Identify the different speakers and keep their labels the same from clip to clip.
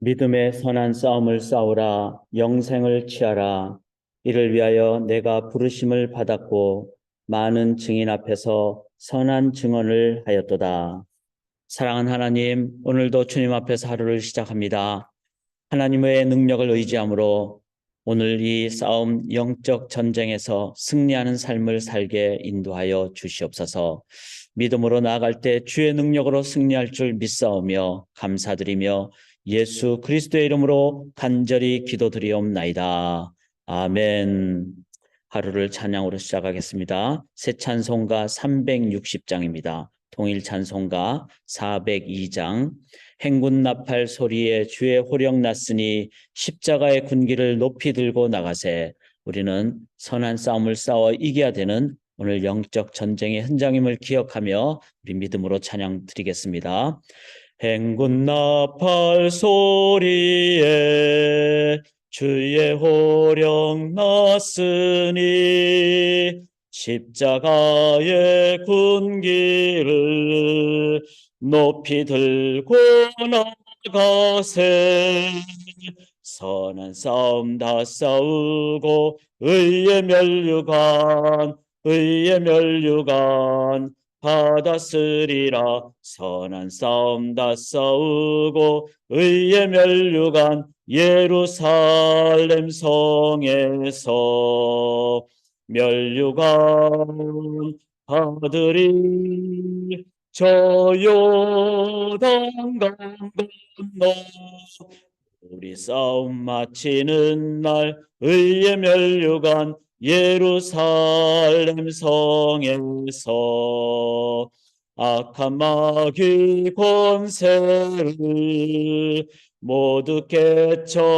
Speaker 1: 믿음의 선한 싸움을 싸우라. 영생을 취하라. 이를 위하여 내가 부르심을 받았고 많은 증인 앞에서 선한 증언을 하였도다. 사랑하는 하나님, 오늘도 주님 앞에서 하루를 시작합니다. 하나님의 능력을 의지함으로 오늘 이 싸움 영적 전쟁에서 승리하는 삶을 살게 인도하여 주시옵소서. 믿음으로 나아갈 때 주의 능력으로 승리할 줄 믿사오며 감사드리며 예수 그리스도의 이름으로 간절히 기도드리옵나이다. 아멘. 하루를 찬양으로 시작하겠습니다. 새 찬송가 360장입니다. 통일 찬송가 402장. 행군 나팔 소리에 주의 호령 났으니 십자가의 군기를 높이 들고 나가세. 우리는 선한 싸움을 싸워 이겨야 되는 오늘 영적 전쟁의 현장임을 기억하며 우리 믿음으로 찬양 드리겠습니다. 행군 나팔 소리에 주의 호령 났으니 십자가의 군기를 높이 들고 나가세. 선한 싸움 다 싸우고 의의 멸류관 받았으리라. 선한 싸움 다 싸우고 의의 멸류관 예루살렘 성에서 멸류관 받으리. 저 요단 강 건너 우리 싸움 마치는 날 의의 멸류관 예루살렘 성에서 악한 마귀 권세를 모두 깨쳐버리고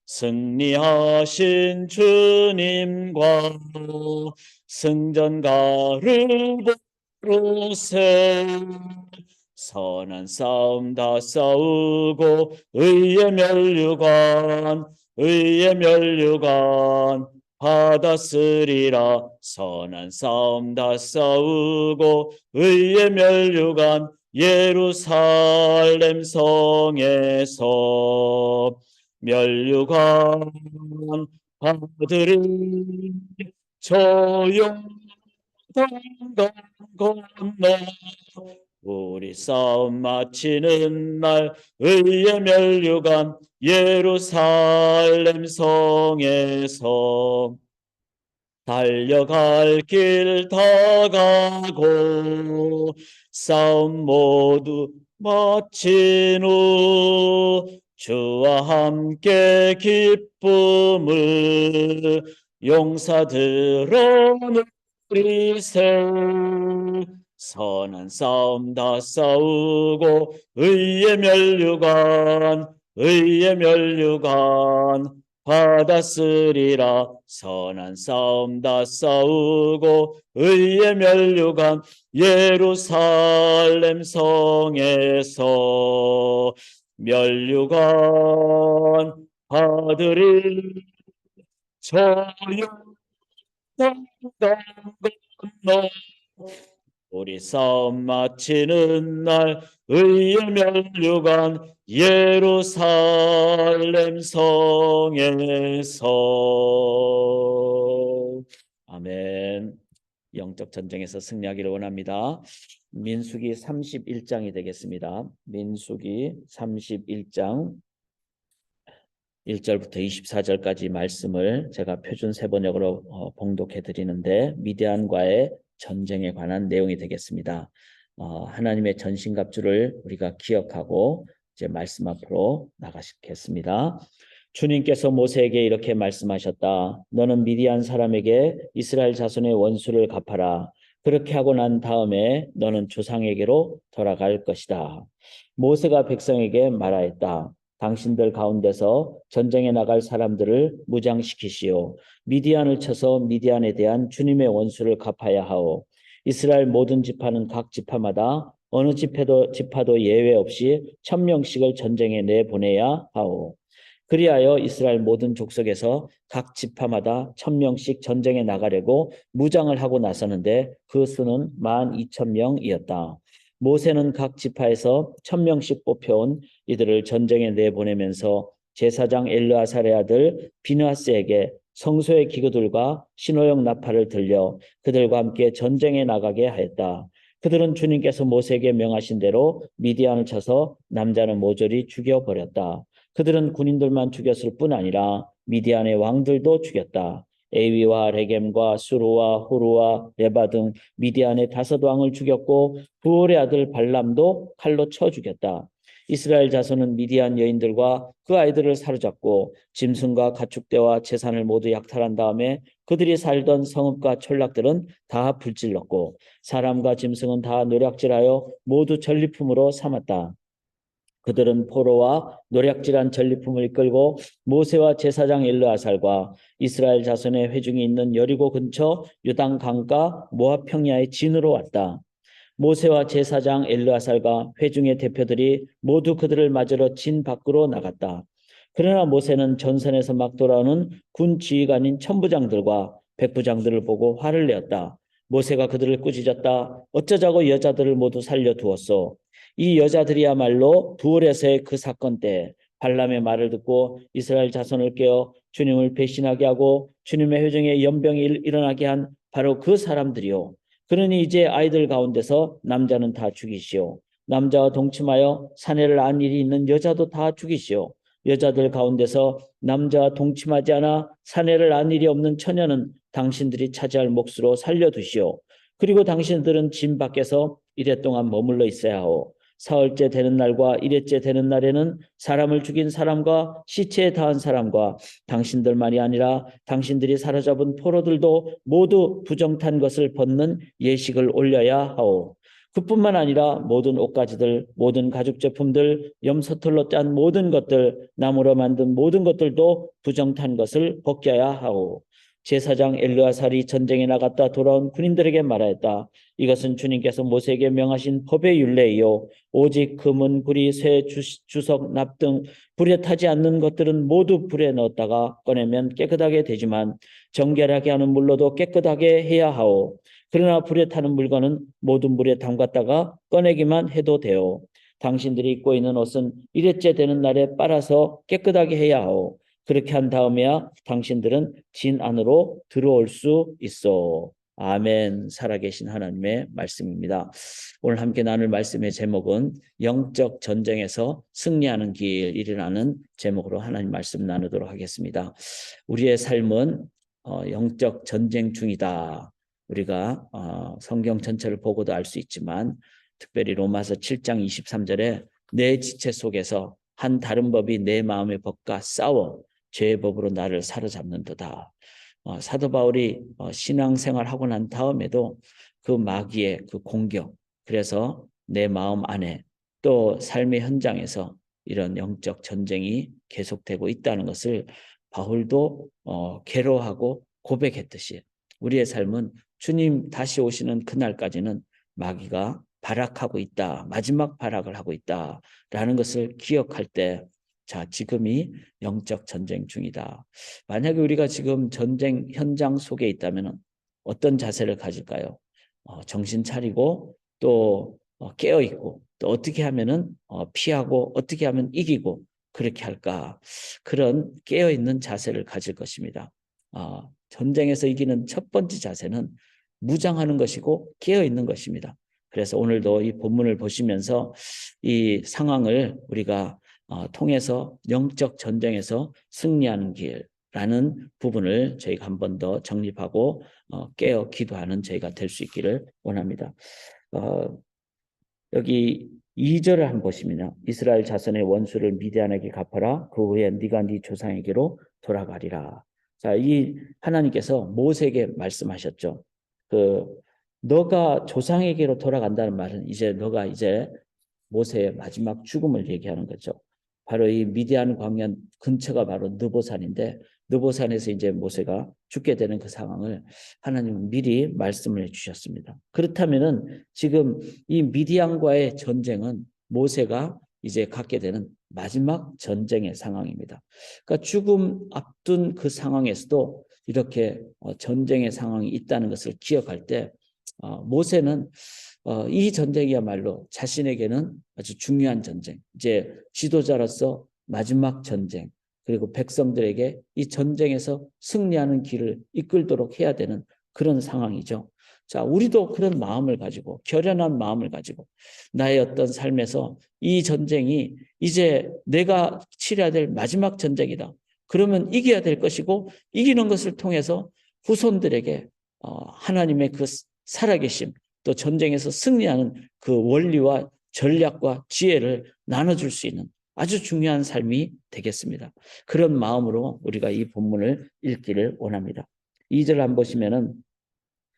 Speaker 1: 승리하신 주님과 승전가를 부르세. 선한 싸움 다 싸우고 의의 멸류관 받았으리라. 선한 싸움 다 싸우고 의의 멸류관 예루살렘 성에서 멸류관 받으리. 저 요단 건너 우리 싸움 마치는 날 의의 멸류관 예루살렘 성에서 달려갈 길 다 가고 싸움 모두 마친 후 주와 함께 기쁨을 용사들어 누리세. 선한 싸움 다 싸우고 의의 멸류관 받았으리라. 선한 싸움 다 싸우고 의의 멸류관 예루살렘 성에서 멸류관 받으리. 저 요단 건너 우리 싸움 마치는 날 의의 멸류관 예루살렘 성에서. 아멘. 영적 전쟁에서 승리하기를 원합니다. 민수기 31장이 되겠습니다. 민수기 31장 1절부터 24절까지 말씀을 제가 표준 세번역으로 봉독해 드리는데 미디안과의 전쟁에 관한 내용이 되겠습니다. 하나님의 전신갑주를 우리가 기억하고 이제 말씀 앞으로 나가시겠습니다. 주님께서 모세에게 이렇게 말씀하셨다. 너는 미디안 사람에게 이스라엘 자손의 원수를 갚아라. 그렇게 하고 난 다음에 너는 조상에게로 돌아갈 것이다. 모세가 백성에게 말하였다. 당신들 가운데서 전쟁에 나갈 사람들을 무장시키시오. 미디안을 쳐서 미디안에 대한 주님의 원수를 갚아야 하오. 이스라엘 모든 지파는 각 지파마다 어느 지파도 예외 없이 1000명씩을 전쟁에 내보내야 하오. 그리하여 이스라엘 모든 족속에서 각 지파마다 1000명씩 전쟁에 나가려고 무장을 하고 나서는데 그 수는 12,000명이었다. 모세는 각 지파에서 1,000명씩 뽑혀온 이들을 전쟁에 내보내면서 제사장 엘르아살의 아들 비느하스에게 성소의 기구들과 신호용 나팔을 들려 그들과 함께 전쟁에 나가게 하였다. 그들은 주님께서 모세에게 명하신 대로 미디안을 쳐서 남자는 모조리 죽여버렸다. 그들은 군인들만 죽였을 뿐 아니라 미디안의 왕들도 죽였다. 에위와 레겜과 수루와 후루와 레바 등 미디안의 5왕을 죽였고 부올의 아들 발람도 칼로 쳐 죽였다. 이스라엘 자손은 미디안 여인들과 그 아이들을 사로잡고 짐승과 가축대와 재산을 모두 약탈한 다음에 그들이 살던 성읍과 촌락들은 다 불질렀고 사람과 짐승은 다 노략질하여 모두 전리품으로 삼았다. 그들은 포로와 노략질한 전리품을 이끌고 모세와 제사장 엘르아살과 이스라엘 자손의 회중이 있는 여리고 근처 요단 강가 모압 평야의 진으로 왔다. 모세와 제사장 엘르아살과 회중의 대표들이 모두 그들을 맞으러 진 밖으로 나갔다. 그러나 모세는 전선에서 막 돌아오는 군 지휘관인 천부장들과 백부장들을 보고 화를 내었다. 모세가 그들을 꾸짖었다. 어쩌자고 여자들을 모두 살려두었소. 이 여자들이야말로 부올에서의 그 사건 때 발람의 말을 듣고 이스라엘 자손을 깨어 주님을 배신하게 하고 주님의 회중에 연병이 일어나게 한 바로 그 사람들이요. 그러니 이제 아이들 가운데서 남자는 다 죽이시오. 남자와 동침하여 사내를 안 일이 있는 여자도 다 죽이시오. 여자들 가운데서 남자와 동침하지 않아 사내를 안 일이 없는 처녀는 당신들이 차지할 몫으로 살려두시오. 그리고 당신들은 진 밖에서 이래 동안 머물러 있어야 하오. 사흘째 되는 날과 일회째 되는 날에는 사람을 죽인 사람과 시체에 닿은 사람과 당신들만이 아니라 당신들이 사로잡은 포로들도 모두 부정탄 것을 벗는 예식을 올려야 하오. 그뿐만 아니라 모든 옷가지들, 모든 가죽 제품들, 염소털로 짠 모든 것들, 나무로 만든 모든 것들도 부정탄 것을 벗겨야 하오. 제사장 엘르아살이 전쟁에 나갔다 돌아온 군인들에게 말하였다. 이것은 주님께서 모세에게 명하신 법의 율례이요. 오직 금은 구리, 쇠, 주석, 납 등 불에 타지 않는 것들은 모두 불에 넣었다가 꺼내면 깨끗하게 되지만 정결하게 하는 물로도 깨끗하게 해야 하오. 그러나 불에 타는 물건은 모든 물에 담갔다가 꺼내기만 해도 돼요. 당신들이 입고 있는 옷은 일회째 되는 날에 빨아서 깨끗하게 해야 하오. 그렇게 한 다음에야 당신들은 진 안으로 들어올 수 있어. 아멘. 살아계신 하나님의 말씀입니다. 오늘 함께 나눌 말씀의 제목은 영적 전쟁에서 승리하는 길이라는 제목으로 하나님 말씀 나누도록 하겠습니다. 우리의 삶은 영적 전쟁 중이다. 우리가 성경 전체를 보고도 알 수 있지만 특별히 로마서 7장 23절에 내 지체 속에서 한 다른 법이 내 마음의 법과 싸워 죄의 법으로 나를 사로잡는도다. 사도 바울이 신앙생활하고 난 다음에도 그 마귀의 그 공격, 그래서 내 마음 안에 또 삶의 현장에서 이런 영적 전쟁이 계속되고 있다는 것을 바울도 괴로워하고 고백했듯이 우리의 삶은 주님 다시 오시는 그날까지는 마귀가 발악하고 있다. 마지막 발악을 하고 있다라는 것을 기억할 때 자, 지금이 영적 전쟁 중이다. 만약에 우리가 지금 전쟁 현장 속에 있다면 어떤 자세를 가질까요? 정신 차리고 또 깨어 있고 또 어떻게 하면은 피하고 어떻게 하면 이기고 그렇게 할까? 그런 깨어 있는 자세를 가질 것입니다. 전쟁에서 이기는 첫 번째 자세는 무장하는 것이고 깨어 있는 것입니다. 그래서 오늘도 이 본문을 보시면서 이 상황을 우리가 통해서 영적 전쟁에서 승리하는 길이라는 부분을 저희가 한 번 더 정립하고 깨어 기도하는 저희가 될 수 있기를 원합니다. 여기 2절을 한번 보시면요. 이스라엘 자손의 원수를 미디안에게 갚아라. 그 후에 네가 네 조상에게로 돌아가리라. 자, 이 하나님께서 모세에게 말씀하셨죠. 너가 조상에게로 돌아간다는 말은 이제 너가 이제 모세의 마지막 죽음을 얘기하는 거죠. 바로 이 미디안 광야 근처가 바로 느보산인데 느보산에서 이제 모세가 죽게 되는 그 상황을 하나님은 미리 말씀을 해주셨습니다. 그렇다면은 지금 이 미디안과의 전쟁은 모세가 이제 갖게 되는 마지막 전쟁의 상황입니다. 그러니까 죽음 앞둔 그 상황에서도 이렇게 전쟁의 상황이 있다는 것을 기억할 때 모세는 이 전쟁이야말로 자신에게는 아주 중요한 전쟁, 이제 지도자로서 마지막 전쟁, 그리고 백성들에게 이 전쟁에서 승리하는 길을 이끌도록 해야 되는 그런 상황이죠. 자, 우리도 그런 마음을 가지고, 결연한 마음을 가지고 나의 어떤 삶에서 이 전쟁이 이제 내가 치러야 될 마지막 전쟁이다. 그러면 이겨야 될 것이고, 이기는 것을 통해서 후손들에게 하나님의 그 살아계심, 또 전쟁에서 승리하는 그 원리와 전략과 지혜를 나눠줄 수 있는 아주 중요한 삶이 되겠습니다. 그런 마음으로 우리가 이 본문을 읽기를 원합니다. 2절 한번 보시면은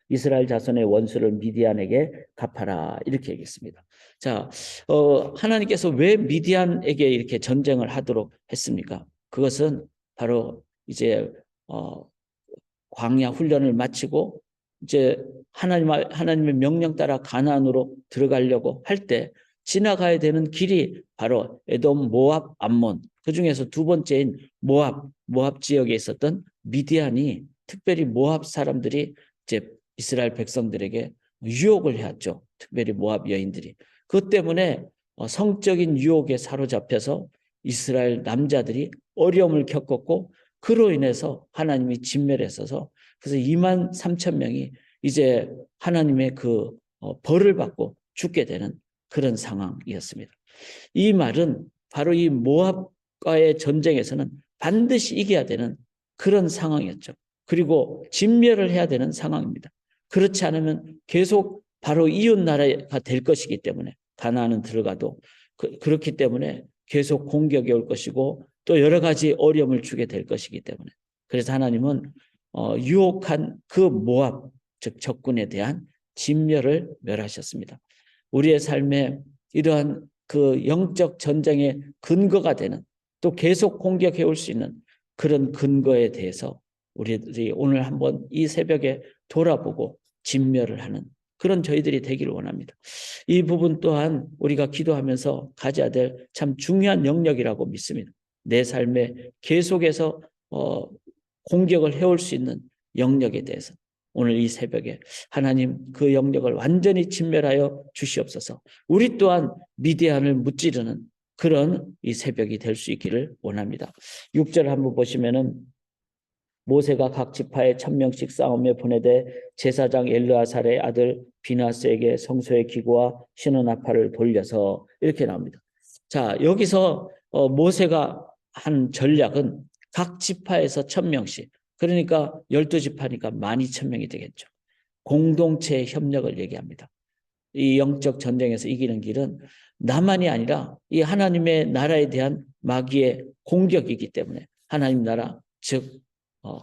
Speaker 1: 이스라엘 자손의 원수를 미디안에게 갚아라, 이렇게 얘기했습니다. 자, 하나님께서 왜 미디안에게 이렇게 전쟁을 하도록 했습니까? 그것은 바로 이제 광야 훈련을 마치고 이제 하나님의 명령 따라 가나안으로 들어가려고 할 때 지나가야 되는 길이 바로 에돔, 모압, 암몬, 그 중에서 두 번째인 모압 지역에 있었던 미디안이, 특별히 모압 사람들이 이제 이스라엘 백성들에게 유혹을 해왔죠. 특별히 모압 여인들이. 그것 때문에 성적인 유혹에 사로잡혀서 이스라엘 남자들이 어려움을 겪었고, 그로 인해서 하나님이 진멸했어서, 그래서 2만 3천 명이 이제 하나님의 그 벌을 받고 죽게 되는 그런 상황이었습니다. 이 말은 바로 이 모압과의 전쟁에서는 반드시 이겨야 되는 그런 상황이었죠. 그리고 진멸을 해야 되는 상황입니다. 그렇지 않으면 계속 바로 이웃 나라가 될 것이기 때문에, 가나안은 들어가도 그렇기 때문에 계속 공격이 올 것이고, 또 여러 가지 어려움을 주게 될 것이기 때문에, 그래서 하나님은 유혹한 그 모압, 즉 적군에 대한 진멸을 멸하셨습니다. 우리의 삶에 이러한 그 영적 전쟁의 근거가 되는, 또 계속 공격해 올 수 있는 그런 근거에 대해서 우리들이 오늘 한번 이 새벽에 돌아보고 진멸을 하는 그런 저희들이 되기를 원합니다. 이 부분 또한 우리가 기도하면서 가져야 될 참 중요한 영역이라고 믿습니다. 내 삶에 계속해서 공격을 해올 수 있는 영역에 대해서 오늘 이 새벽에 하나님 그 영역을 완전히 진멸하여 주시옵소서. 우리 또한 미디안을 무찌르는 그런 이 새벽이 될 수 있기를 원합니다. 6절 한번 보시면은 모세가 각 지파에 1,000명씩 싸움에 보내되 제사장 엘르아살의 아들 비나스에게 성소의 기구와 신원아파를 돌려서, 이렇게 나옵니다. 자, 여기서 모세가 한 전략은 각 지파에서 1,000명씩, 그러니까 12지파니까 12,000명이 되겠죠. 공동체의 협력을 얘기합니다. 이 영적 전쟁에서 이기는 길은 나만이 아니라 이 하나님의 나라에 대한 마귀의 공격이기 때문에, 하나님 나라, 즉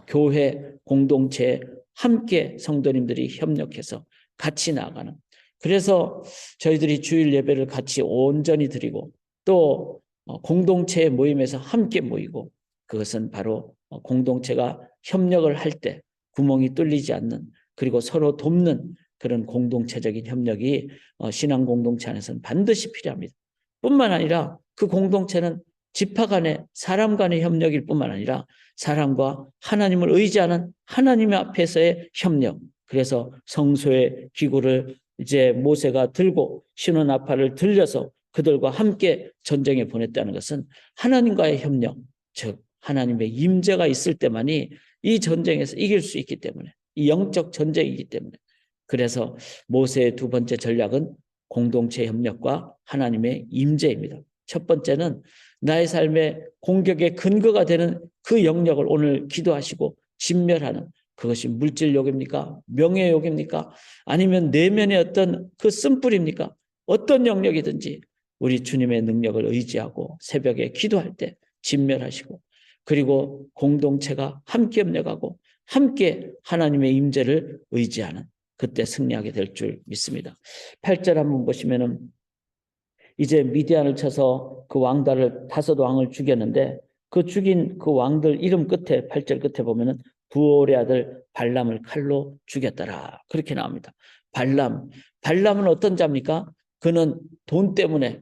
Speaker 1: 교회 공동체에 함께 성도님들이 협력해서 같이 나아가는, 그래서 저희들이 주일 예배를 같이 온전히 드리고, 또 공동체의 모임에서 함께 모이고, 그것은 바로 공동체가 협력을 할 때 구멍이 뚫리지 않는, 그리고 서로 돕는 그런 공동체적인 협력이 신앙 공동체 안에서는 반드시 필요합니다. 뿐만 아니라 그 공동체는 지파 간의, 사람 간의 협력일 뿐만 아니라 사람과 하나님을 의지하는 하나님 앞에서의 협력. 그래서 성소의 기구를 이제 모세가 들고 신원아파를 들려서 그들과 함께 전쟁에 보냈다는 것은 하나님과의 협력, 즉 하나님의 임재가 있을 때만이 이 전쟁에서 이길 수 있기 때문에, 이 영적 전쟁이기 때문에, 그래서 모세의 두 번째 전략은 공동체 협력과 하나님의 임재입니다. 첫 번째는 나의 삶의 공격의 근거가 되는 그 영역을 오늘 기도하시고 진멸하는, 그것이 물질욕입니까? 명예욕입니까? 아니면 내면의 어떤 그 쓴뿌리입니까? 어떤 영역이든지 우리 주님의 능력을 의지하고 새벽에 기도할 때 진멸하시고, 그리고 공동체가 함께 협력하고 함께 하나님의 임재를 의지하는, 그때 승리하게 될 줄 믿습니다. 8절 한번 보시면은 이제 미디안을 쳐서 그 왕들을, 5왕을 죽였는데, 그 죽인 그 왕들 이름 끝에 8절 끝에 보면은 부올의 아들 발람을 칼로 죽였더라, 그렇게 나옵니다. 발람은 어떤 자입니까? 그는 돈 때문에,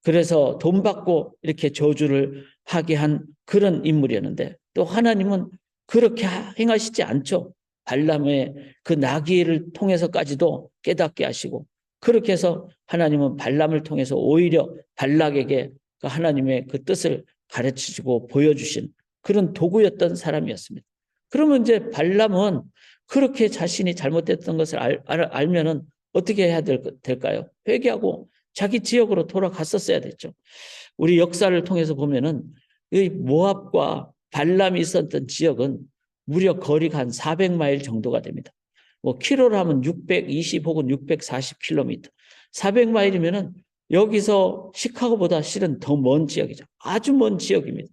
Speaker 1: 그래서 돈 받고 이렇게 저주를 하게 한 그런 인물이었는데, 또 하나님은 그렇게 행하시지 않죠. 발람의 그 나귀를 통해서까지도 깨닫게 하시고, 그렇게 해서 하나님은 발람을 통해서 오히려 발락에게 그 하나님의 그 뜻을 가르치시고 보여주신 그런 도구였던 사람이었습니다. 그러면 이제 발람은 그렇게 자신이 잘못됐던 것을 알면은 어떻게 해야 될까요? 회개하고 자기 지역으로 돌아갔었어야 됐죠. 우리 역사를 통해서 보면은 이 모압과 발람이 있었던 지역은 무려 거리가 한 400마일 정도가 됩니다. 뭐 키로로 하면 620 혹은 640km. 400마일이면은 여기서 시카고보다 실은 더 먼 지역이죠. 아주 먼 지역입니다.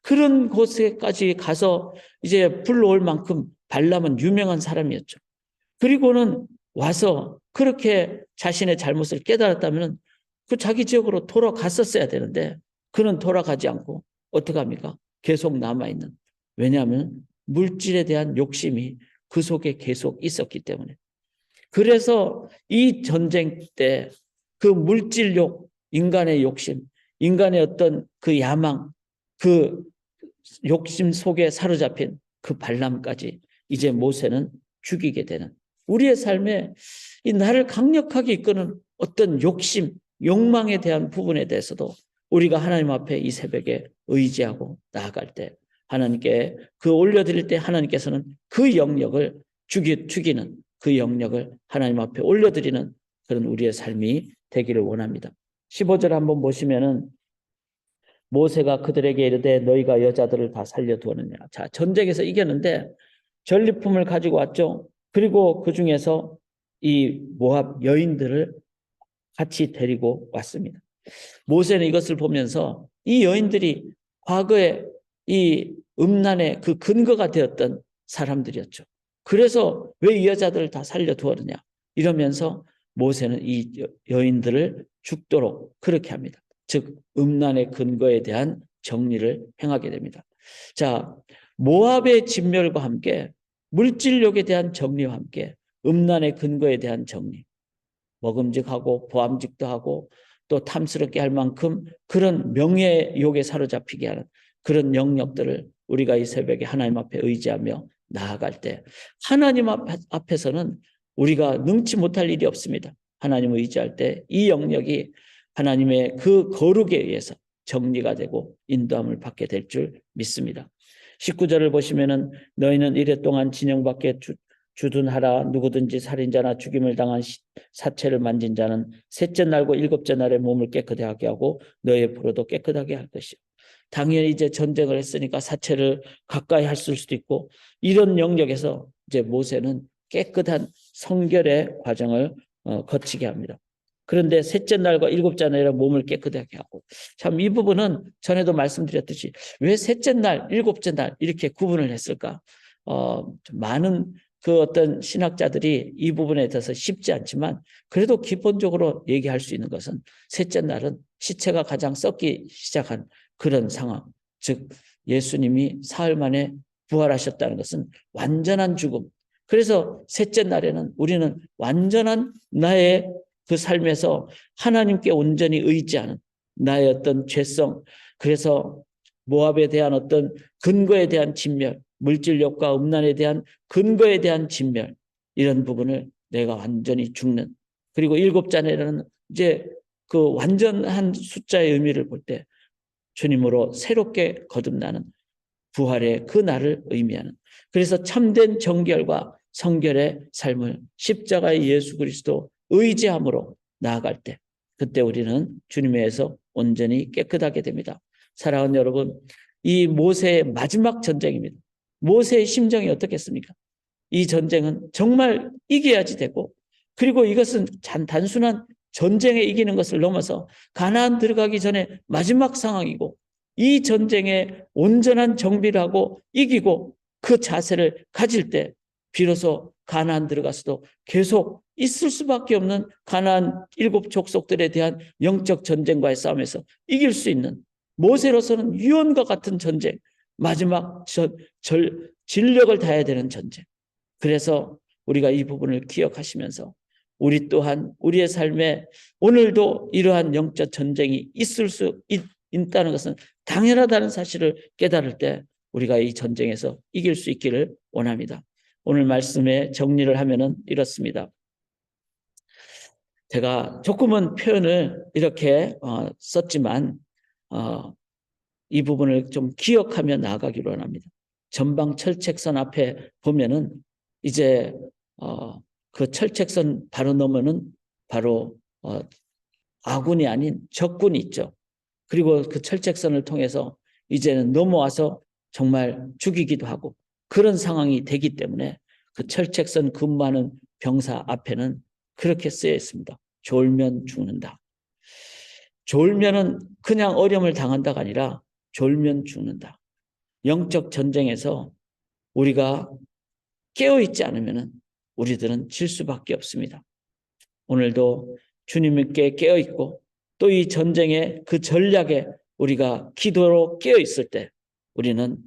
Speaker 1: 그런 곳에까지 가서 이제 불러올 만큼 발람은 유명한 사람이었죠. 그리고는 와서 그렇게 자신의 잘못을 깨달았다면 그 자기 지역으로 돌아갔었어야 되는데 그는 돌아가지 않고 어떻게 합니까? 계속 남아있는. 왜냐하면 물질에 대한 욕심이 그 속에 계속 있었기 때문에. 그래서 이 전쟁 때 그 물질욕, 인간의 욕심, 인간의 어떤 그 야망, 그 욕심 속에 사로잡힌 그 발람까지 이제 모세는 죽이게 되는 우리의 삶에 이 나를 강력하게 이끄는 어떤 욕심, 욕망에 대한 부분에 대해서도 우리가 하나님 앞에 이 새벽에 의지하고 나아갈 때 하나님께 그 올려드릴 때 하나님께서는 그 영역을 죽이는 그 영역을 하나님 앞에 올려드리는 그런 우리의 삶이 되기를 원합니다. 15절 한번 보시면은 모세가 그들에게 이르되 너희가 여자들을 다 살려두었느냐. 자, 전쟁에서 이겼는데 전리품을 가지고 왔죠. 그리고 그 중에서 이 모압 여인들을 같이 데리고 왔습니다. 모세는 이것을 보면서 이 여인들이 과거에 이 음란의 그 근거가 되었던 사람들이었죠. 그래서 왜 이 여자들을 다 살려두었느냐 이러면서 모세는 이 여인들을 죽도록 그렇게 합니다. 즉 음란의 근거에 대한 정리를 행하게 됩니다. 자, 모압의 진멸과 함께 물질욕에 대한 정리와 함께 음란의 근거에 대한 정리, 먹음직하고 보암직도 하고 또 탐스럽게 할 만큼 그런 명예욕에 사로잡히게 하는 그런 영역들을 우리가 이 새벽에 하나님 앞에 의지하며 나아갈 때 하나님 앞에서는 우리가 능치 못할 일이 없습니다. 하나님을 의지할 때 이 영역이 하나님의 그 거룩에 의해서 정리가 되고 인도함을 받게 될 줄 믿습니다. 19절을 보시면은 너희는 이래 동안 진영 밖에 주둔하라. 누구든지 살인자나 죽임을 당한 사체를 만진 자는 셋째 날과 일곱째 날에 몸을 깨끗하게 하고 너희의 포로도 깨끗하게 할 것이요. 당연히 이제 전쟁을 했으니까 사체를 가까이 할 수도 있고 이런 영역에서 이제 모세는 깨끗한 성결의 과정을 거치게 합니다. 그런데 셋째 날과 일곱째 날에 몸을 깨끗하게 하고 참 이 부분은 전에도 말씀드렸듯이 왜 셋째 날, 일곱째 날 이렇게 구분을 했을까? 많은 그 어떤 신학자들이 이 부분에 대해서 쉽지 않지만 그래도 기본적으로 얘기할 수 있는 것은 셋째 날은 시체가 가장 썩기 시작한 그런 상황, 즉 예수님이 사흘 만에 부활하셨다는 것은 완전한 죽음. 그래서 셋째 날에는 우리는 완전한 나의 그 삶에서 하나님께 온전히 의지하는 나의 어떤 죄성, 그래서 모압에 대한 어떤 근거에 대한 진멸, 물질욕과 음란에 대한 근거에 대한 진멸, 이런 부분을 내가 완전히 죽는. 그리고 일곱째 날에는 이제 그 완전한 숫자의 의미를 볼 때 주님으로 새롭게 거듭나는 부활의 그 날을 의미하는. 그래서 참된 정결과 성결의 삶을 십자가의 예수 그리스도 의지함으로 나아갈 때 그때 우리는 주님에 의해서 온전히 깨끗하게 됩니다. 사랑하는 여러분, 이 모세의 마지막 전쟁입니다. 모세의 심정이 어떻겠습니까? 이 전쟁은 정말 이겨야지 되고 그리고 이것은 단순한 전쟁에 이기는 것을 넘어서 가나안 들어가기 전에 마지막 상황이고 이 전쟁에 온전한 정비를 하고 이기고 그 자세를 가질 때 비로소 가나안 들어가서도 계속 있을 수밖에 없는 가나안 일곱 족속들에 대한 영적 전쟁과의 싸움에서 이길 수 있는 모세로서는 유언과 같은 전쟁, 마지막 진력을 다해야 되는 전쟁. 그래서 우리가 이 부분을 기억하시면서 우리 또한 우리의 삶에 오늘도 이러한 영적 전쟁이 있을 수 있다는 것은 당연하다는 사실을 깨달을 때 우리가 이 전쟁에서 이길 수 있기를 원합니다. 오늘 말씀에 정리를 하면은 이렇습니다. 제가 조금은 표현을 이렇게 썼지만 이 부분을 좀 기억하며 나아가기로 합니다. 전방 철책선 앞에 보면은 이제 그 철책선 바로 넘으면 바로 아군이 아닌 적군이 있죠. 그리고 그 철책선을 통해서 이제는 넘어와서 정말 죽이기도 하고 그런 상황이 되기 때문에 그 철책선 근무하는 병사 앞에는 그렇게 쓰여 있습니다. 졸면 죽는다. 졸면은 그냥 어려움을 당한다가 아니라 졸면 죽는다. 영적 전쟁에서 우리가 깨어있지 않으면 우리들은 질 수밖에 없습니다. 오늘도 주님께 깨어있고 또 이 전쟁의 그 전략에 우리가 기도로 깨어있을 때 우리는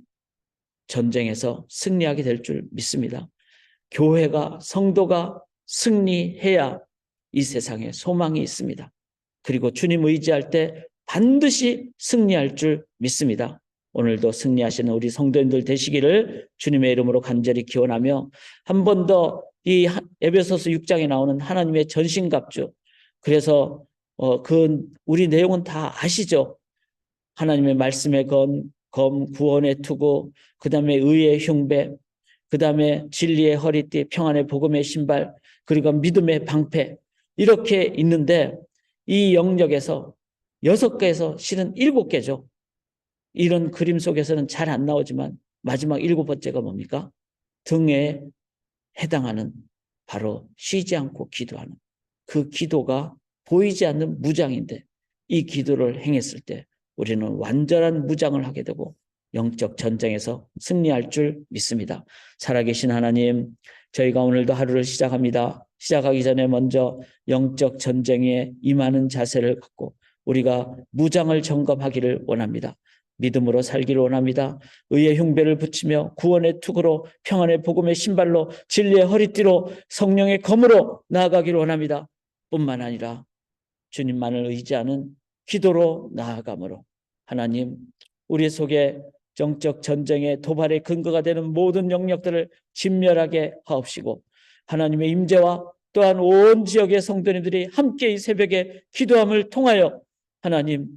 Speaker 1: 전쟁에서 승리하게 될 줄 믿습니다. 교회가, 성도가 승리해야 이 세상에 소망이 있습니다. 그리고 주님 의지할 때 반드시 승리할 줄 믿습니다. 오늘도 승리하시는 우리 성도님들 되시기를 주님의 이름으로 간절히 기원하며 한 번 더 이 에베소서 6장에 나오는 하나님의 전신갑주, 그래서 그 우리 내용은 다 아시죠? 하나님의 말씀의 검, 구원의 투구, 그 다음에 의의 흉배, 그 다음에 진리의 허리띠, 평안의 복음의 신발, 그리고 믿음의 방패, 이렇게 있는데 이 영역에서 6개에서 실은 7개죠. 이런 그림 속에서는 잘 안 나오지만 마지막 7번째가 뭡니까? 등에 해당하는 바로 쉬지 않고 기도하는 그 기도가 보이지 않는 무장인데 이 기도를 행했을 때 우리는 완전한 무장을 하게 되고 영적 전쟁에서 승리할 줄 믿습니다. 살아계신 하나님, 저희가 오늘도 하루를 시작합니다. 시작하기 전에 먼저 영적 전쟁에 임하는 자세를 갖고 우리가 무장을 점검하기를 원합니다. 믿음으로 살기를 원합니다. 의의 흉배를 붙이며 구원의 투구로 평안의 복음의 신발로 진리의 허리띠로 성령의 검으로 나아가기를 원합니다. 뿐만 아니라 주님만을 의지하는 기도로 나아감으로 하나님, 우리 속에 정적 전쟁의 도발의 근거가 되는 모든 영역들을 진멸하게 하옵시고 하나님의 임재와 또한 온 지역의 성도님들이 함께 이 새벽에 기도함을 통하여 하나님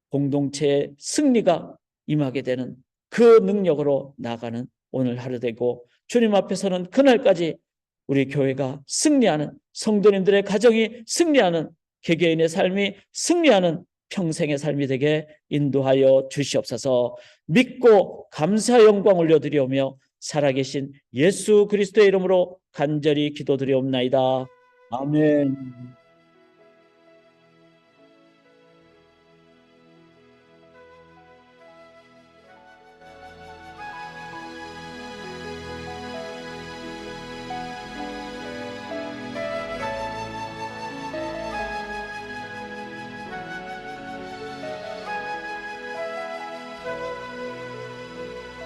Speaker 1: 공동체의 승리가 임하게 되는 그 능력으로 나아가는 오늘 하루 되고 주님 앞에서는 그날까지 우리 교회가 승리하는, 성도님들의 가정이 승리하는, 개개인의 삶이 승리하는 평생의 삶이 되게 인도하여 주시옵소서. 믿고 감사 영광 올려드리오며 살아계신 예수 그리스도의 이름으로 간절히 기도드리옵나이다. 아멘.